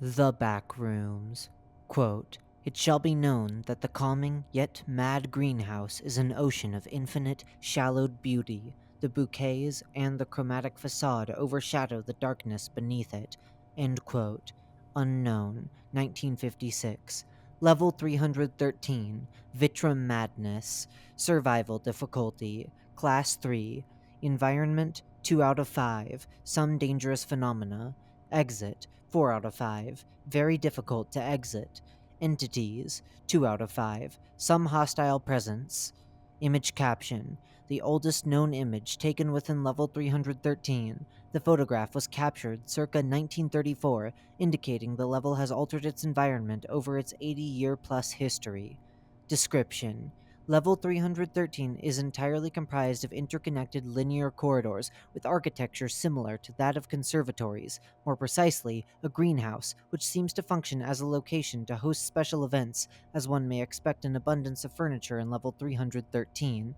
The Backrooms. Quote, "It shall be known that the calming yet mad greenhouse is an ocean of infinite, shallowed beauty. The bouquets and the chromatic facade overshadow the darkness beneath it." End quote. Unknown, 1956. Level 313, Vitrum Madness. Survival difficulty, Class 3. Environment, 2 out of 5. Some dangerous phenomena. Exit, 4 out of 5. Very difficult to exit. Entities, 2 out of 5. Some hostile presence. Image caption: the oldest known image taken within level 313. The photograph was captured circa 1934, indicating the level has altered its environment over its 80-year-plus history. Description: Level 313 is entirely comprised of interconnected linear corridors with architecture similar to that of conservatories, more precisely, a greenhouse, which seems to function as a location to host special events, as one may expect an abundance of furniture in level 313.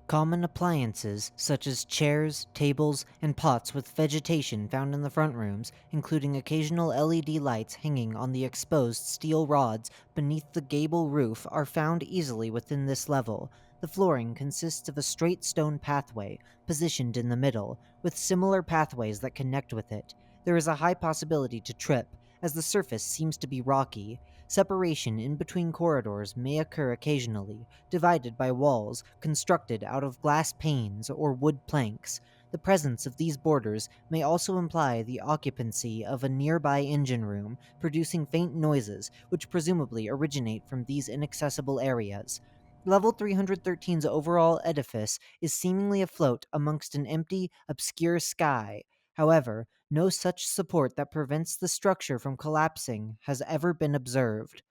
Common appliances, such as chairs, tables, and pots with vegetation found in the front rooms, including occasional LED lights hanging on the exposed steel rods beneath the gable roof, are found easily within this level. The flooring consists of a straight stone pathway, positioned in the middle, with similar pathways that connect with it. There is a high possibility to trip, as the surface seems to be rocky. Separation in between corridors may occur occasionally, divided by walls constructed out of glass panes or wood planks. The presence of these borders may also imply the occupancy of a nearby engine room, producing faint noises which presumably originate from these inaccessible areas. Level 313's overall edifice is seemingly afloat amongst an empty, obscure sky. However, no such support that prevents the structure from collapsing has ever been observed.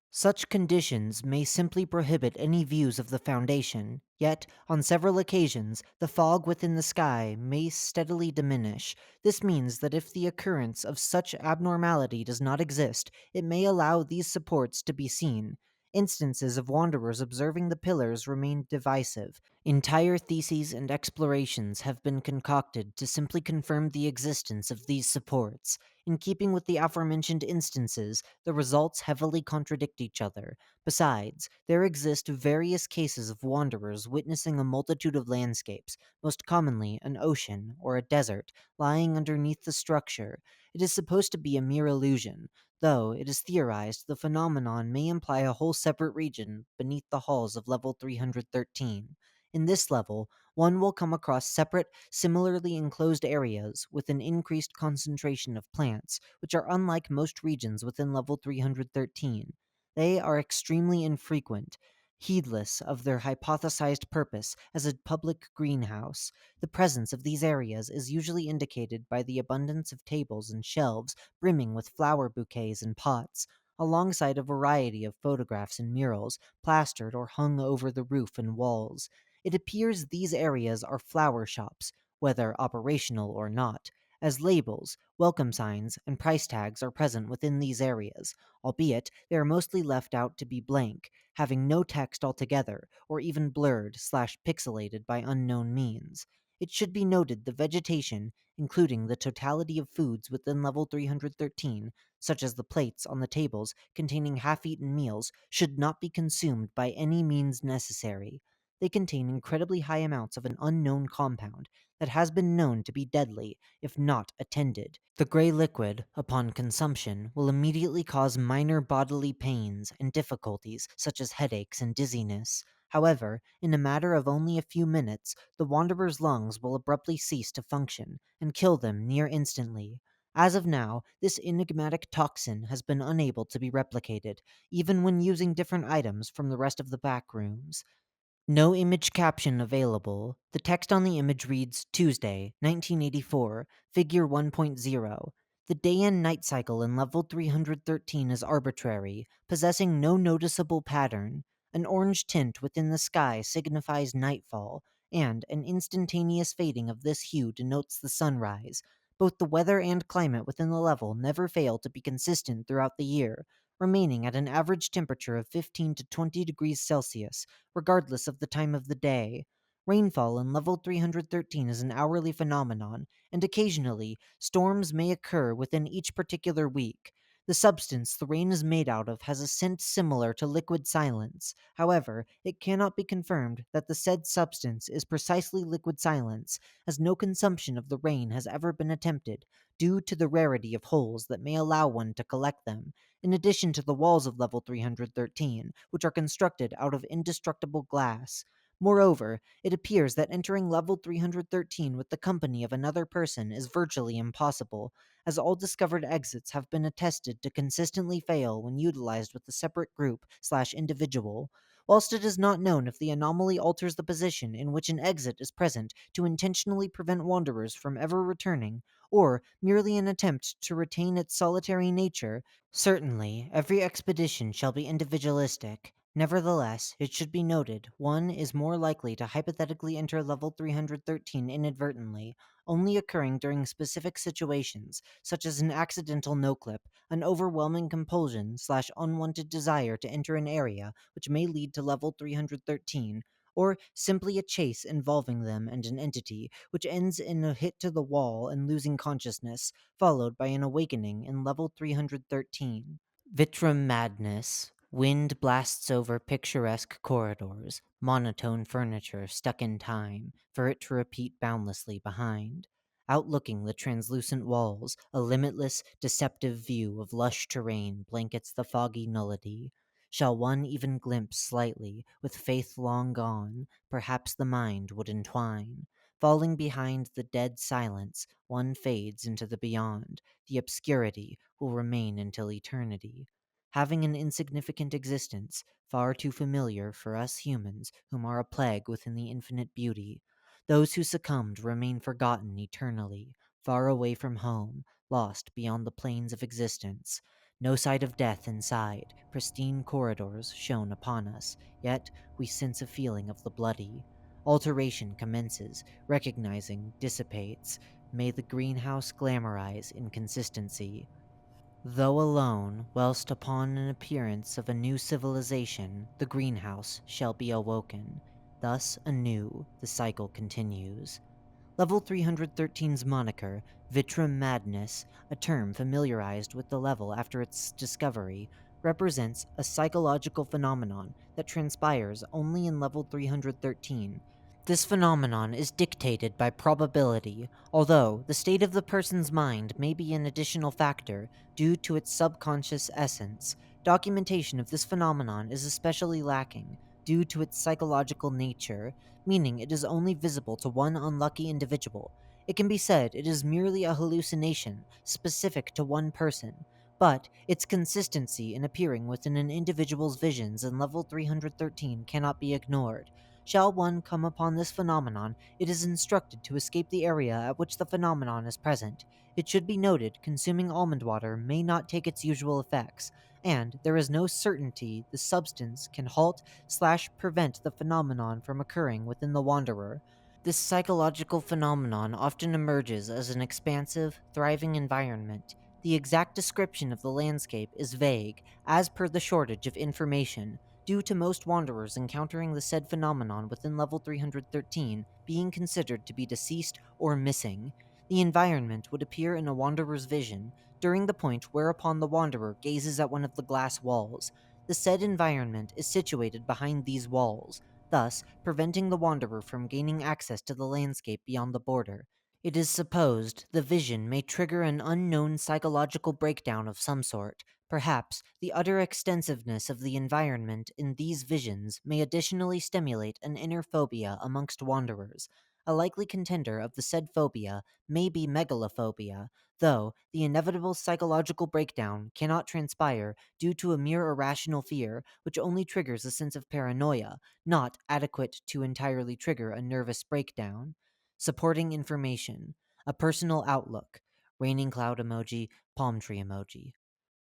Such conditions may simply prohibit any views of the Foundation, yet, on several occasions, the fog within the sky may steadily diminish. This means that if the occurrence of such abnormality does not exist, it may allow these supports to be seen. Instances of wanderers observing the pillars remain divisive. Entire theses and explorations have been concocted to simply confirm the existence of these supports. In keeping with the aforementioned instances, the results heavily contradict each other. Besides, there exist various cases of wanderers witnessing a multitude of landscapes, most commonly an ocean or a desert, lying underneath the structure. It is supposed to be a mere illusion, though it is theorized the phenomenon may imply a whole separate region beneath the halls of level 313. In this level, one will come across separate, similarly enclosed areas with an increased concentration of plants, which are unlike most regions within level 313. They are extremely infrequent, heedless of their hypothesized purpose as a public greenhouse. The presence of these areas is usually indicated by the abundance of tables and shelves brimming with flower bouquets and pots, alongside a variety of photographs and murals plastered or hung over the roof and walls. It appears these areas are flower shops, whether operational or not, as labels, welcome signs, and price tags are present within these areas, albeit they are mostly left out to be blank, having no text altogether, or even blurred/pixelated by unknown means. It should be noted the vegetation, including the totality of foods within level 313, such as the plates on the tables containing half-eaten meals, should not be consumed by any means necessary. They contain incredibly high amounts of an unknown compound that has been known to be deadly if not attended. The gray liquid, upon consumption, will immediately cause minor bodily pains and difficulties such as headaches and dizziness. However, in a matter of only a few minutes, the wanderer's lungs will abruptly cease to function and kill them near instantly. As of now, this enigmatic toxin has been unable to be replicated, even when using different items from the rest of the back rooms. No image caption available. The text on the image reads Tuesday, 1984, Figure 1.0. The day and night cycle in level 313 is arbitrary, possessing no noticeable pattern. An orange tint within the sky signifies nightfall, and an instantaneous fading of this hue denotes the sunrise. Both the weather and climate within the level never fail to be consistent throughout the year, remaining at an average temperature of 15 to 20 degrees Celsius regardless of the time of the day. Rainfall in level 313 is an hourly phenomenon, and occasionally, storms may occur within each particular week. The substance the rain is made out of has a scent similar to liquid silence. However, it cannot be confirmed that the said substance is precisely liquid silence, as no consumption of the rain has ever been attempted, due to the rarity of holes that may allow one to collect them, in addition to the walls of level 313, which are constructed out of indestructible glass. Moreover, it appears that entering level 313 with the company of another person is virtually impossible, as all discovered exits have been attested to consistently fail when utilized with a separate group/individual. Whilst it is not known if the anomaly alters the position in which an exit is present to intentionally prevent wanderers from ever returning, or merely an attempt to retain its solitary nature, certainly every expedition shall be individualistic. Nevertheless, it should be noted one is more likely to hypothetically enter level 313 inadvertently, only occurring during specific situations, such as an accidental no-clip, an overwhelming compulsion/unwanted desire to enter an area which may lead to level 313, or simply a chase involving them and an entity, which ends in a hit to the wall and losing consciousness, followed by an awakening in level 313. Vitrum madness. Wind blasts over picturesque corridors, monotone furniture stuck in time, for it to repeat boundlessly behind. Outlooking the translucent walls, a limitless, deceptive view of lush terrain blankets the foggy nullity. Shall one even glimpse slightly, with faith long gone, perhaps the mind would entwine. Falling behind the dead silence, one fades into the beyond. The obscurity will remain until eternity. Having an insignificant existence, far too familiar for us humans, whom are a plague within the infinite beauty. Those who succumbed remain forgotten eternally, far away from home, lost beyond the plains of existence. No sight of death inside, pristine corridors shone upon us, yet we sense a feeling of the bloody. Alteration commences, recognizing dissipates. May the greenhouse glamorize inconsistency. Though alone, whilst upon an appearance of a new civilization, the greenhouse shall be awoken. Thus, anew, the cycle continues. Level 313's moniker, Vitrum Madness, a term familiarized with the level after its discovery, represents a psychological phenomenon that transpires only in level 313. This phenomenon is dictated by probability, although the state of the person's mind may be an additional factor due to its subconscious essence. Documentation of this phenomenon is especially lacking due to its psychological nature, meaning it is only visible to one unlucky individual. It can be said it is merely a hallucination specific to one person, but its consistency in appearing within an individual's visions in level 313 cannot be ignored. Shall one come upon this phenomenon, it is instructed to escape the area at which the phenomenon is present. It should be noted consuming almond water may not take its usual effects, and there is no certainty the substance can halt/prevent the phenomenon from occurring within the wanderer. This psychological phenomenon often emerges as an expansive, thriving environment. The exact description of the landscape is vague, as per the shortage of information, due to most wanderers encountering the said phenomenon within level 313 being considered to be deceased or missing. The environment would appear in a wanderer's vision during the point whereupon the wanderer gazes at one of the glass walls. The said environment is situated behind these walls, thus preventing the wanderer from gaining access to the landscape beyond the border. It is supposed the vision may trigger an unknown psychological breakdown of some sort. Perhaps the utter extensiveness of the environment in these visions may additionally stimulate an inner phobia amongst wanderers. A likely contender of the said phobia may be megalophobia, though the inevitable psychological breakdown cannot transpire due to a mere irrational fear, which only triggers a sense of paranoia, not adequate to entirely trigger a nervous breakdown. Supporting information, a personal outlook, raining cloud emoji, palm tree emoji.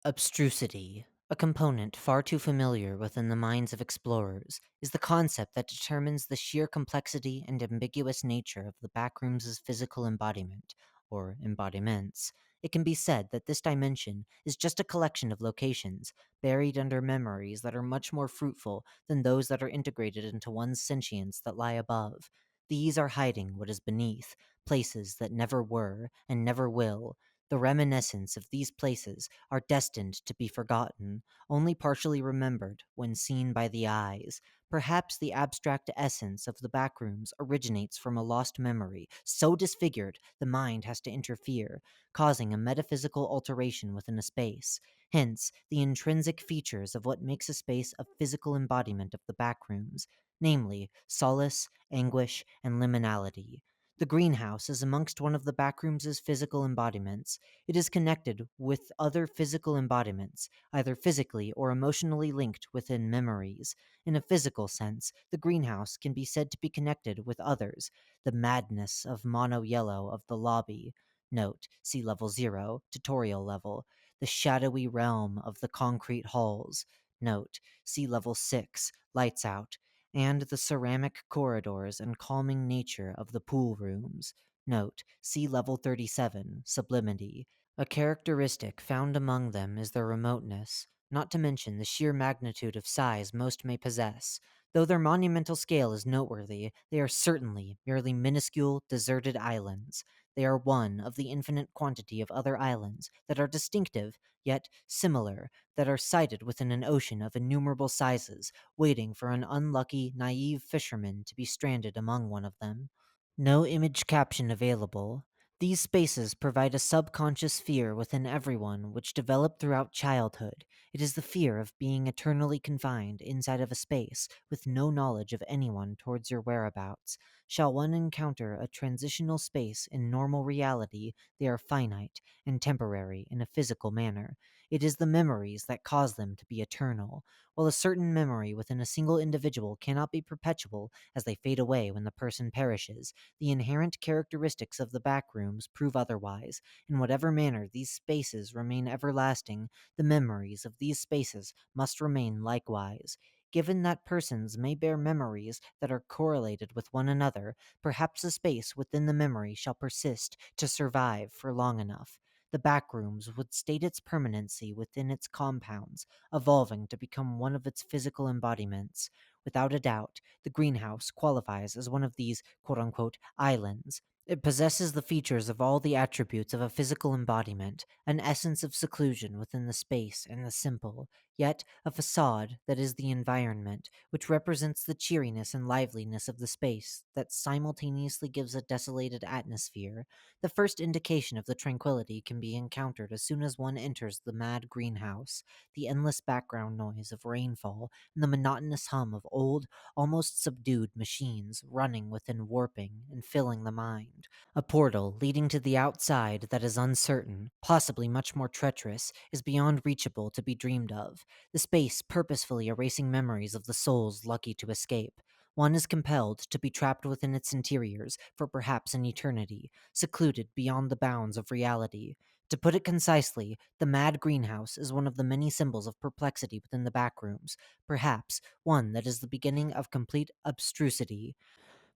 Abstrusity, a component far too familiar within the minds of explorers, is the concept that determines the sheer complexity and ambiguous nature of the Backrooms' physical embodiment, or embodiments. It can be said that this dimension is just a collection of locations, buried under memories that are much more fruitful than those that are integrated into one's sentience that lie above. These are hiding what is beneath, places that never were and never will. The reminiscence of these places are destined to be forgotten, only partially remembered when seen by the eyes. Perhaps the abstract essence of the backrooms originates from a lost memory, so disfigured the mind has to interfere, causing a metaphysical alteration within a space. Hence, the intrinsic features of what makes a space a physical embodiment of the backrooms, namely solace, anguish, and liminality. The greenhouse is amongst one of the backrooms' physical embodiments. It is connected with other physical embodiments, either physically or emotionally linked within memories. In a physical sense, the greenhouse can be said to be connected with others. The madness of mono yellow of the lobby. Note, see level 0, tutorial level. The shadowy realm of the concrete halls. Note, see level 6, lights out, and the ceramic corridors and calming nature of the pool rooms. Note, see level 37, sublimity. A characteristic found among them is their remoteness, not to mention the sheer magnitude of size most may possess. Though their monumental scale is noteworthy, they are certainly merely minuscule, deserted islands. They are one of the infinite quantity of other islands that are distinctive, yet similar, that are sighted within an ocean of innumerable sizes, waiting for an unlucky, naive fisherman to be stranded among one of them. No image caption available. These spaces provide a subconscious fear within everyone which developed throughout childhood. It is the fear of being eternally confined inside of a space with no knowledge of anyone towards your whereabouts. Shall one encounter a transitional space in normal reality, they are finite and temporary in a physical manner. It is the memories that cause them to be eternal. While a certain memory within a single individual cannot be perpetual as they fade away when the person perishes, the inherent characteristics of the backrooms prove otherwise. In whatever manner these spaces remain everlasting, the memories of these spaces must remain likewise. Given that persons may bear memories that are correlated with one another, perhaps a space within the memory shall persist to survive for long enough. The backrooms would state its permanency within its compounds, evolving to become one of its physical embodiments. Without a doubt, the greenhouse qualifies as one of these quote unquote islands. It possesses the features of all the attributes of a physical embodiment, an essence of seclusion within the space and the simple, yet a facade that is the environment, which represents the cheeriness and liveliness of the space that simultaneously gives a desolated atmosphere. The first indication of the tranquility can be encountered as soon as one enters the mad greenhouse. The endless background noise of rainfall and the monotonous hum of old, almost subdued machines running within warping and filling the mind. A portal leading to the outside that is uncertain, possibly much more treacherous, is beyond reachable to be dreamed of, the space purposefully erasing memories of the souls lucky to escape. One is compelled to be trapped within its interiors for perhaps an eternity, secluded beyond the bounds of reality. To put it concisely, the mad greenhouse is one of the many symbols of perplexity within the backrooms, perhaps one that is the beginning of complete abstrusity.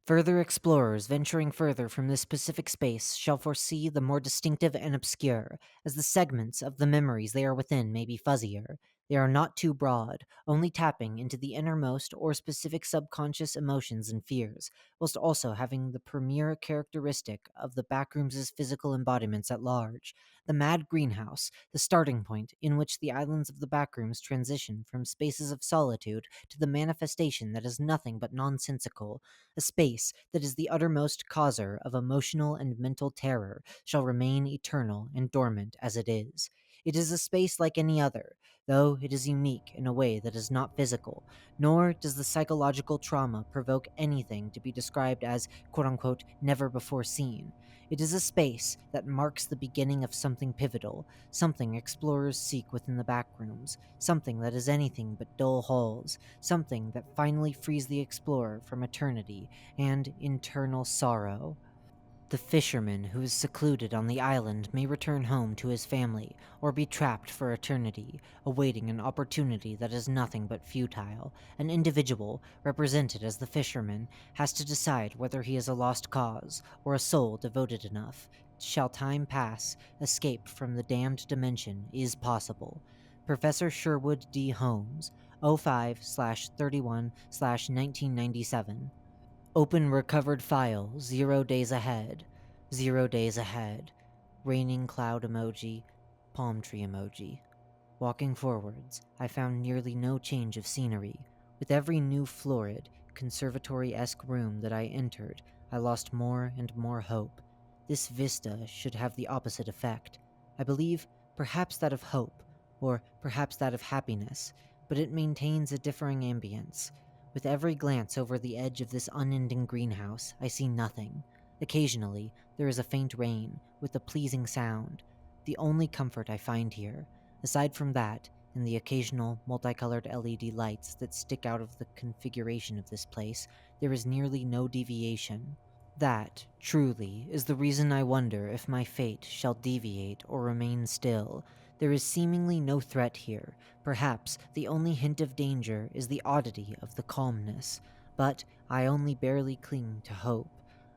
Further explorers venturing further from this specific space shall foresee the more distinctive and obscure, as the segments of the memories they are within may be fuzzier. They are not too broad, only tapping into the innermost or specific subconscious emotions and fears, whilst also having the premier characteristic of the backrooms' physical embodiments at large. The mad greenhouse, the starting point in which the islands of the backrooms transition from spaces of solitude to the manifestation that is nothing but nonsensical, a space that is the uttermost causer of emotional and mental terror, shall remain eternal and dormant as it is. It is a space like any other, though it is unique in a way that is not physical, nor does the psychological trauma provoke anything to be described as quote unquote never before seen. It is a space that marks the beginning of something pivotal, something explorers seek within the backrooms, something that is anything but dull halls, something that finally frees the explorer from eternity and internal sorrow. The fisherman who is secluded on the island may return home to his family, or be trapped for eternity, awaiting an opportunity that is nothing but futile. An individual, represented as the fisherman, has to decide whether he is a lost cause, or a soul devoted enough. Shall time pass, escape from the damned dimension is possible. Professor Sherwood D. Holmes, 05/31/1997. Open recovered file 0 days ahead. 0 days ahead. raining cloud emoji, palm tree emoji. Walking forwards, I found nearly no change of scenery. With every new florid, conservatory-esque room that I entered, I lost more and more hope. This vista should have the opposite effect. I believe perhaps that of hope, or perhaps that of happiness, but it maintains a differing ambience. With every glance over the edge of this unending greenhouse, I see nothing. Occasionally, there is a faint rain, with a pleasing sound. The only comfort I find here, aside from that, and the occasional multicolored LED lights that stick out of the configuration of this place, there is nearly no deviation. That, truly, is the reason I wonder if my fate shall deviate or remain still. There is seemingly no threat here. Perhaps the only hint of danger is the oddity of the calmness, but I only barely cling to hope.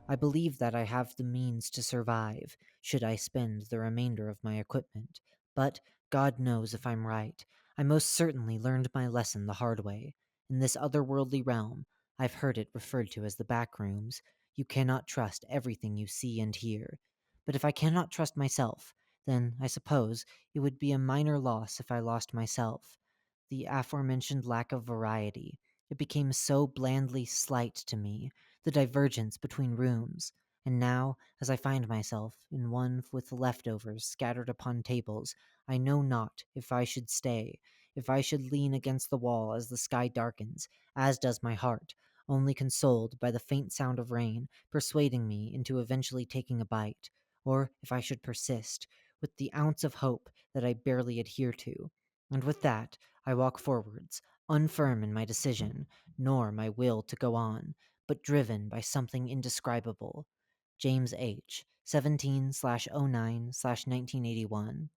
I believe that I have the means to survive, should I spend the remainder of my equipment, but God knows if I'm right. I most certainly learned my lesson the hard way. In this otherworldly realm, I've heard it referred to as the Backrooms, you cannot trust everything you see and hear. But if I cannot trust myself, then I suppose it would be a minor loss if I lost myself. The aforementioned lack of variety, it became so blandly slight to me, the divergence between rooms, and now, as I find myself in one with leftovers scattered upon tables, I know not if I should stay, if I should lean against the wall as the sky darkens, as does my heart, only consoled by the faint sound of rain, persuading me into eventually taking a bite, or if I should persist, with the ounce of hope that I barely adhere to. And with that, I walk forwards, unfirm in my decision, nor my will to go on, but driven by something indescribable. James H., 17/09/1981.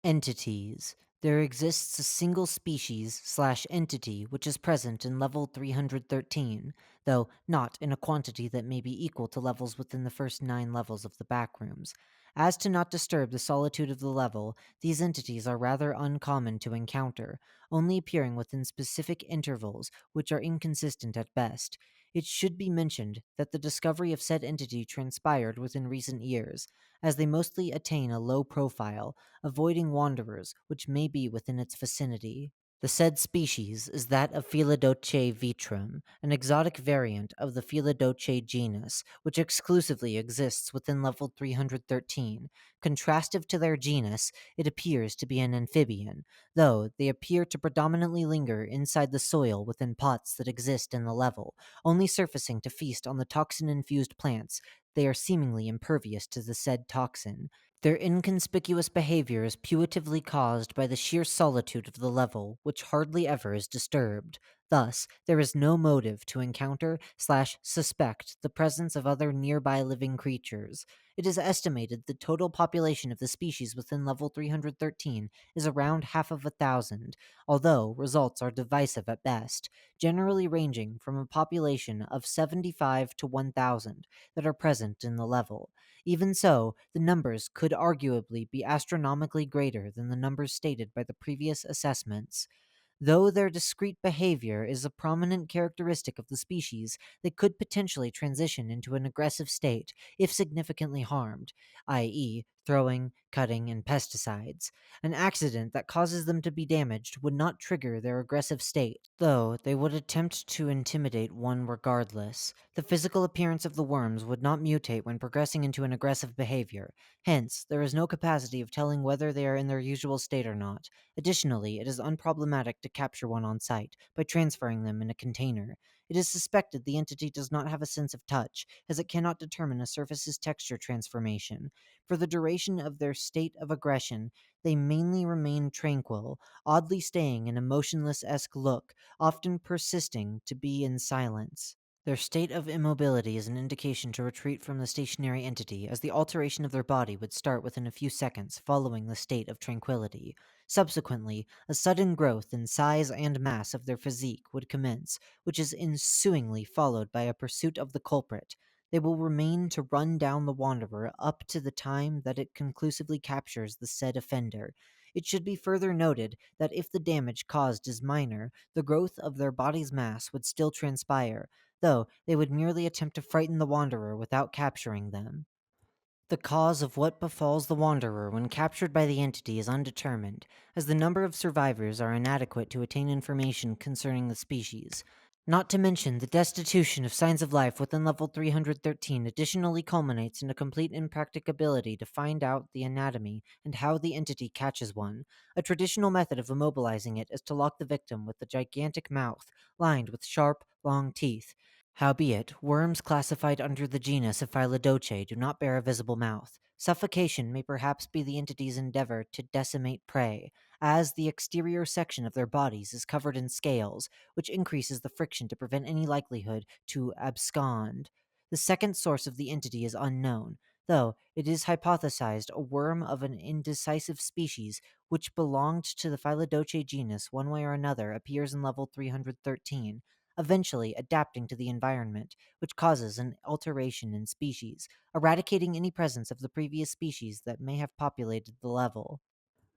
Entities. There exists a single species/entity which is present in level 313, though not in a quantity that may be equal to levels within the first 9 levels of the Backrooms. As to not disturb the solitude of the level, these entities are rather uncommon to encounter, only appearing within specific intervals which are inconsistent at best. It should be mentioned that the discovery of said entity transpired within recent years, as they mostly attain a low profile, avoiding wanderers which may be within its vicinity. The said species is that of Philidoche vitrum, an exotic variant of the Philidoche genus, which exclusively exists within level 313. Contrastive to their genus, it appears to be an amphibian, though they appear to predominantly linger inside the soil within pots that exist in the level, only surfacing to feast on the toxin-infused plants. They are seemingly impervious to the said toxin. Their inconspicuous behavior is putatively caused by the sheer solitude of the level, which hardly ever is disturbed. Thus, there is no motive to encounter/suspect the presence of other nearby living creatures. It is estimated the total population of the species within level 313 is around half of 1,000, although results are divisive at best, generally ranging from a population of 75 to 1,000 that are present in the level. Even so, the numbers could arguably be astronomically greater than the numbers stated by the previous assessments. Though their discrete behavior is a prominent characteristic of the species, they could potentially transition into an aggressive state if significantly harmed, i.e., throwing, cutting, and pesticides. An accident that causes them to be damaged would not trigger their aggressive state, though they would attempt to intimidate one regardless. The physical appearance of the worms would not mutate when progressing into an aggressive behavior. Hence, there is no capacity of telling whether they are in their usual state or not. Additionally, it is unproblematic to capture one on site by transferring them in a container. It is suspected the entity does not have a sense of touch, as it cannot determine a surface's texture transformation. For the duration of their state of aggression, they mainly remain tranquil, oddly staying in a motionless-esque look, often persisting to be in silence. Their state of immobility is an indication to retreat from the stationary entity, as the alteration of their body would start within a few seconds following the state of tranquility. Subsequently, a sudden growth in size and mass of their physique would commence, which is ensuingly followed by a pursuit of the culprit. They will remain to run down the wanderer up to the time that it conclusively captures the said offender. It should be further noted that if the damage caused is minor, the growth of their body's mass would still transpire, though they would merely attempt to frighten the wanderer without capturing them. The cause of what befalls the Wanderer when captured by the entity is undetermined, as the number of survivors are inadequate to attain information concerning the species. Not to mention, the destitution of signs of life within level 313 additionally culminates in a complete impracticability to find out the anatomy and how the entity catches one. A traditional method of immobilizing it is to lock the victim with a gigantic mouth lined with sharp, long teeth. Howbeit, worms classified under the genus of Phyllodoce do not bear a visible mouth. Suffocation may perhaps be the entity's endeavor to decimate prey, as the exterior section of their bodies is covered in scales, which increases the friction to prevent any likelihood to abscond. The second source of the entity is unknown, though it is hypothesized a worm of an indecisive species which belonged to the Phyllodoce genus one way or another appears in level 313, eventually adapting to the environment, which causes an alteration in species, eradicating any presence of the previous species that may have populated the level.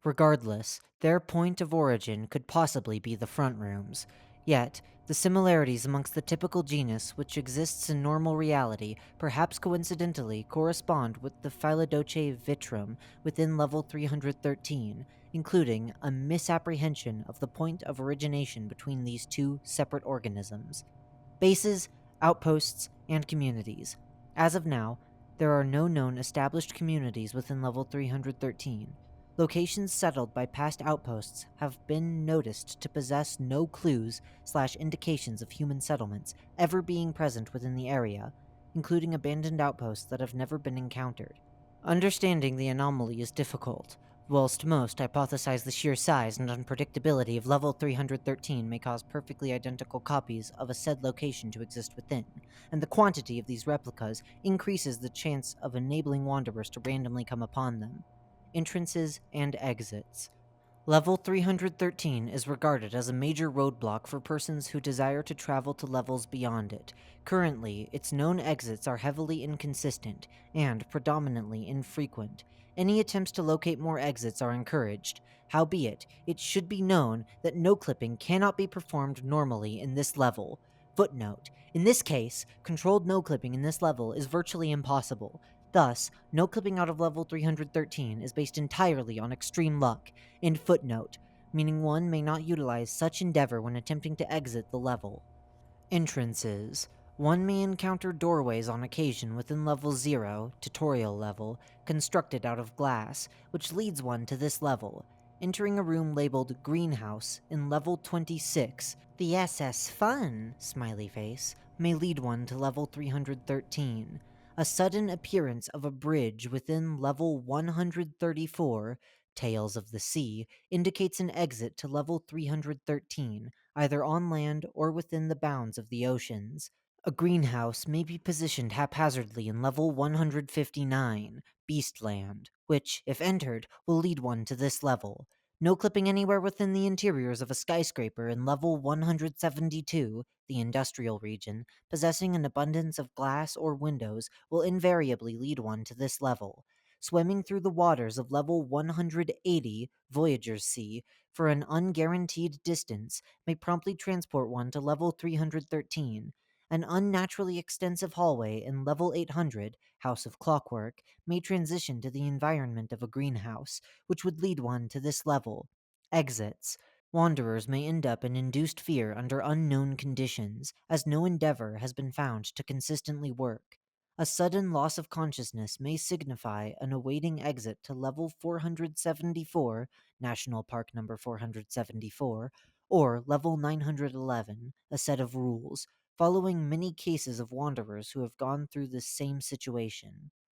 Regardless, their point of origin could possibly be the front rooms. Yet, the similarities amongst the typical genus which exists in normal reality perhaps coincidentally correspond with the Phyllodoce Vitrum within level 313, including a misapprehension of the point of origination between these two separate organisms. Bases, outposts, and communities. As of now, there are no known established communities within level 313. Locations settled by past outposts have been noticed to possess no clues/indications of human settlements ever being present within the area, including abandoned outposts that have never been encountered. Understanding the anomaly is difficult, whilst most hypothesize the sheer size and unpredictability of level 313 may cause perfectly identical copies of a said location to exist within, and the quantity of these replicas increases the chance of enabling wanderers to randomly come upon them. Entrances and exits. Level 313 is regarded as a major roadblock for persons who desire to travel to levels beyond it. Currently, its known exits are heavily inconsistent and predominantly infrequent. Any attempts to locate more exits are encouraged. Howbeit, it should be known that no clipping cannot be performed normally in this level. Footnote: in this case, controlled no clipping in this level is virtually impossible. Thus, no clipping out of level 313 is based entirely on extreme luck. End footnote, meaning one may not utilize such endeavor when attempting to exit the level. Entrances. One may encounter doorways on occasion within level 0, tutorial level, constructed out of glass, which leads one to this level. Entering a room labeled Greenhouse in level 26, the SS Fun smiley face, may lead one to level 313. A sudden appearance of a bridge within level 134, Tales of the Sea, indicates an exit to level 313, either on land or within the bounds of the oceans. A greenhouse may be positioned haphazardly in level 159, Beastland, which, if entered, will lead one to this level. No clipping anywhere within the interiors of a skyscraper in level 172, the industrial region, possessing an abundance of glass or windows, will invariably lead one to this level. Swimming through the waters of level 180, Voyager's Sea, for an unguaranteed distance may promptly transport one to level 313. An unnaturally extensive hallway in level 800, House of Clockwork, may transition to the environment of a greenhouse, which would lead one to this level. Exits. Wanderers may end up in induced fear under unknown conditions, as no endeavor has been found to consistently work. A sudden loss of consciousness may signify an awaiting exit to level 474, National Park number 474, or level 911, a set of rules, following many cases of wanderers who have gone through this same situation.